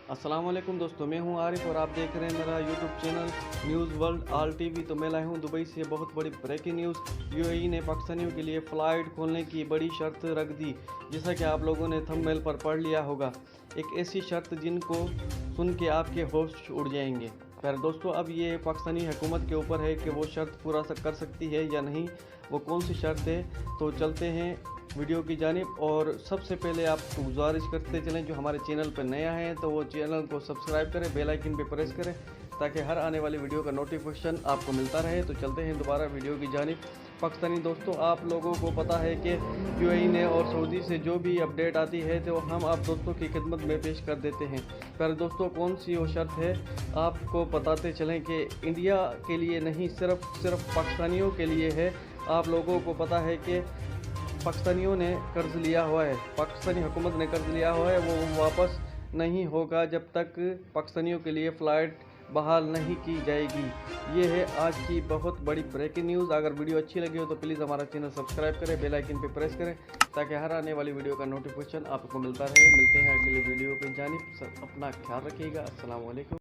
अस्सलाम वालेकुम दोस्तों, मैं हूं आरिफ और आप देख रहे हैं मेरा YouTube channel news world all TV. तो मैं लाया हूं दुबई से बहुत बड़ी ब्रेकिंग न्यूज़। यूएई ने पाकिस्तानियों के लिए फ़्लाइट खोलने की बड़ी शर्त रख दी, जैसा कि आप लोगों ने थंबनेल पर पढ़ लिया होगा। एक ऐसी शर्त जिनको सुन के आपके होश उड़ जाएंगे। पर दोस्तों, अब ये पाकिस्तानी हुकूमत के ऊपर है कि वो शर्त पूरा कर सकती है या नहीं। वो कौन सी शर्त है, तो चलते हैं वीडियो की जानिब। और सबसे पहले आपको गुजारिश करते चलें, जो हमारे चैनल पर नया है तो वो चैनल को सब्सक्राइब करें, बेल आइकन पे प्रेस करें ताकि हर आने वाली वीडियो का नोटिफिकेशन आपको मिलता रहे। तो चलते हैं दोबारा वीडियो की जानिब। पाकिस्तानी दोस्तों, आप लोगों को पता है कि यूएई ने और सऊदी से जो भी अपडेट आती है तो हम आप दोस्तों की खिदमत में पेश कर देते हैं। पर दोस्तों, कौन सी वो शर्त है आपको बताते चलें कि इंडिया के लिए नहीं, सिर्फ पाकिस्तानियों के लिए है। आप लोगों को पता है कि पाकिस्तानियों ने कर्ज़ लिया हुआ है, पाकिस्तानी हुकूमत ने कर्ज़ लिया हुआ है, वो वापस नहीं होगा जब तक पाकिस्तानियों के लिए फ़्लाइट बहाल नहीं की जाएगी। ये है आज की बहुत बड़ी ब्रेकिंग न्यूज़। अगर वीडियो अच्छी लगी हो तो प्लीज़ हमारा चैनल सब्सक्राइब करें, बेल आइकन पे प्रेस करें ताकि हर आने वाली वीडियो का नोटिफिकेशन आपको मिलता रहे। मिलते हैं अगले वीडियो की जानिब। अपना ख्याल रखिएगा। अस्सलाम वालेकुम।